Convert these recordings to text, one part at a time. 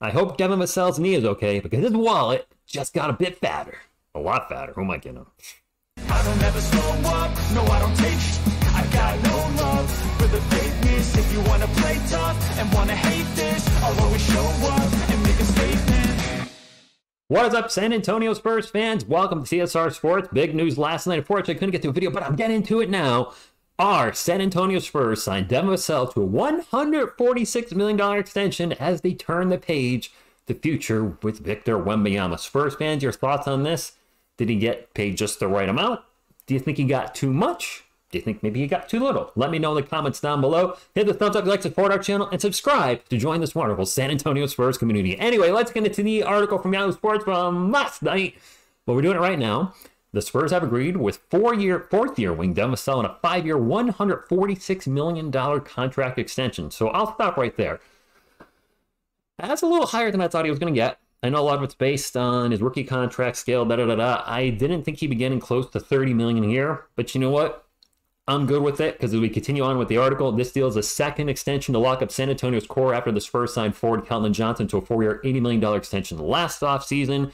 I hope Devin Vassell's knee is okay because his wallet just got a bit fatter. A lot fatter. Who am I kidding? I don't ever slow up, no I don't take I got no love for the fakeness. If you wanna play tough and wanna hate this, I'll always show up and make a statement. What is up, San Antonio Spurs fans? Welcome to TSR Sports. Big news last night. Unfortunately, I couldn't get to a video, but I'm getting into it now. Our San Antonio Spurs signed Devin Vassell to a $146 million extension as they turn the page to future with Victor Wembanyama. Spurs fans, your thoughts on this? Did he get paid just the right amount? Do you think he got too much? Do you think maybe he got too little? Let me know in the comments down below. Hit the thumbs up if you like to support our channel and subscribe to join this wonderful San Antonio Spurs community. Anyway, let's get into the article from Yahoo Sports from last night. Well, we're doing it right now. The Spurs have agreed with fourth year wing Devin Vassell on a 5-year, $146 million contract extension. So I'll stop right there. That's a little higher than I thought he was going to get. I know a lot of it's based on his rookie contract scale, I didn't think he'd be getting close to $30 million a year, but you know what? I'm good with it because as we continue on with the article, this deal is a second extension to lock up San Antonio's core after the Spurs signed forward Keldon Johnson to a 4-year, $80 million extension last offseason.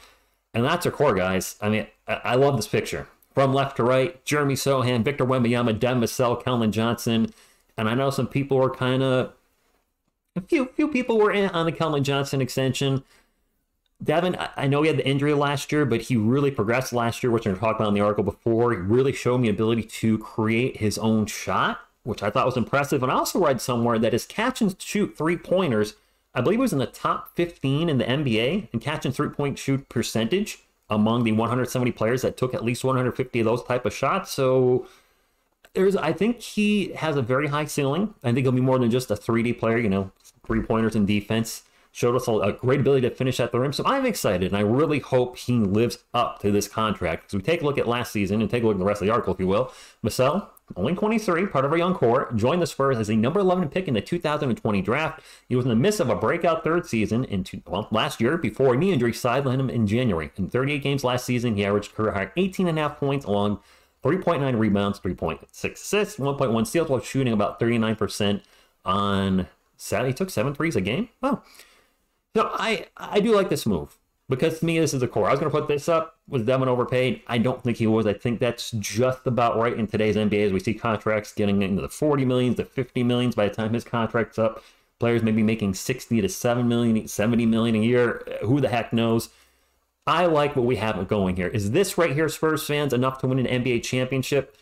And that's our core, guys. I mean, I love this picture. From left to right, Jeremy Sohan, Victor Wembanyama, Devin Vassell, Keldon Johnson. And I know some people were a few people were in on the Keldon Johnson extension. Devin, I know he had the injury last year, but he really progressed last year, which I talked about in the article before. He really showed me the ability to create his own shot, which I thought was impressive. And I also read somewhere that his catch and shoot three-pointers, I believe, was in the top 15 in the NBA in catch and three-point shoot percentage among the 170 players that took at least 150 of those type of shots. So I think he has a very high ceiling. I think he'll be more than just a 3D player, you know, three-pointers in defense. Showed us a great ability to finish at the rim. So I'm excited, and I really hope he lives up to this contract. Because we take a look at last season and take a look at the rest of the article, if you will. Vassell, only 23, part of our young core, joined the Spurs as a number 11 pick in the 2020 draft. He was in the midst of a breakout third season last year before a knee injury sidelined him in January. In 38 games last season, he averaged career high 18.5 points along 3.9 rebounds, 3.6 assists, 1.1 steals while shooting about 39% on Saturday. He took 7 threes a game. Wow. So I do like this move because to me, this is the core. I was going to put this up. Was Devin overpaid? I don't think he was. I think that's just about right in today's NBA as we see contracts getting into the 40 millions to 50 millions by the time his contract's up. Players may be making 60 to 7 million, 70 million a year. Who the heck knows? I like what we have going here. Is this right here, Spurs fans, enough to win an NBA championship?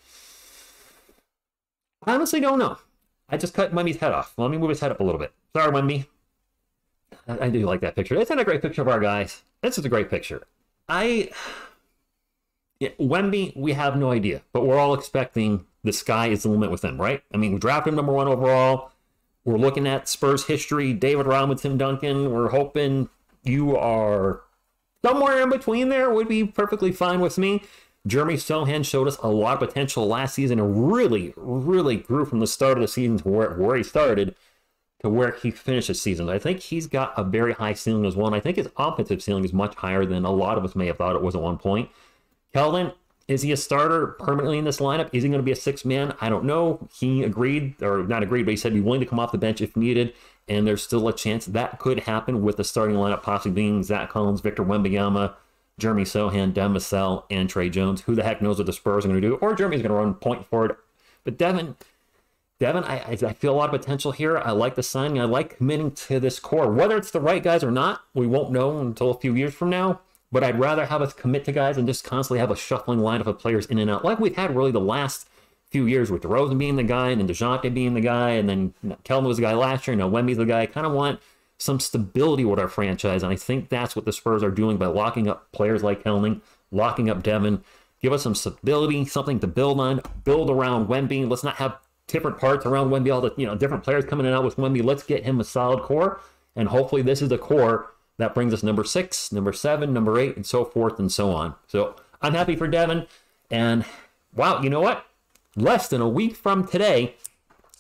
I honestly don't know. I just cut Wemby's head off. Let me move his head up a little bit. Sorry, Wemby. I do like that picture. It's not a great picture of our guys. This is a great picture. Wemby, we have no idea, but we're all expecting the sky is the limit with him, right? I mean, we drafted him #1 overall. We're looking at Spurs history, David Robinson, Duncan. We're hoping you are somewhere in between there. Would be perfectly fine with me. Jeremy Sohan showed us a lot of potential last season and really, really grew from the start of the season to where he started to where he finished the season. I think he's got a very high ceiling as well, and I think his offensive ceiling is much higher than a lot of us may have thought it was at one point. Keldon, is he a starter permanently in this lineup? Is he going to be a sixth man? I don't know. He agreed, or not agreed, but he said he'd be willing to come off the bench if needed, and there's still a chance that could happen with the starting lineup possibly being Zach Collins, Victor Wembanyama, Jeremy Sohan, Devin Vassell, and Trey Jones. Who the heck knows what the Spurs are going to do? Or Jeremy's going to run point forward. But Devin, I feel a lot of potential here. I like the signing. I like committing to this core. Whether it's the right guys or not, we won't know until a few years from now. But I'd rather have us commit to guys and just constantly have a shuffling lineup of players in and out, like we've had really the last few years with DeRozan being the guy, and then DeJounte being the guy, and then Keldon was the guy last year, now Wemby's the guy. I kind of want some stability with our franchise, and I think that's what the Spurs are doing by locking up players like Keldon, locking up Devin. Give us some stability, something to build on, build around Wemby. Let's not have different parts around Wemby, all the different players coming in and out with Wemby. Let's get him a solid core, and hopefully this is the core that brings us number 6, number 7, number 8, and so forth and so on. So I'm happy for Devin, and wow, you know what? Less than a week from today,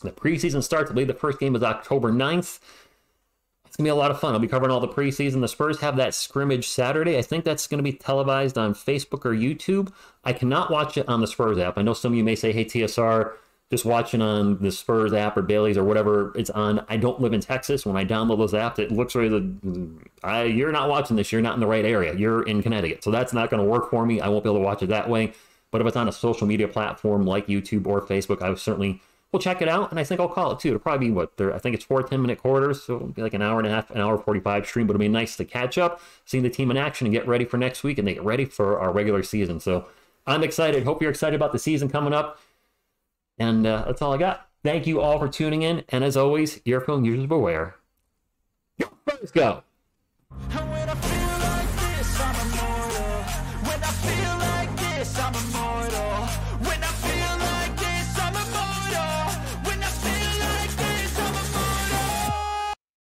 the preseason starts. I believe the first game is October 9th. It's going to be a lot of fun. I'll be covering all the preseason. The Spurs have that scrimmage Saturday. I think that's going to be televised on Facebook or YouTube. I cannot watch it on the Spurs app. I know some of you may say, hey, TSR, just watching on the Spurs app or Bailey's or whatever it's on. I don't live in Texas. When I download those apps, it looks really, you're not watching this. You're not in the right area. You're in Connecticut. So that's not going to work for me. I won't be able to watch it that way. But if it's on a social media platform like YouTube or Facebook, I certainly will check it out. And I think I'll call it too. It'll probably be I think it's 4 10-minute quarters. So it'll be like an hour and a half, an hour 45 stream. But it'll be nice to catch up, seeing the team in action and get ready for next week and they get ready for our regular season. So I'm excited. Hope you're excited about the season coming up. And that's all I got. Thank you all for tuning in. And as always, earphone users beware. Let's go.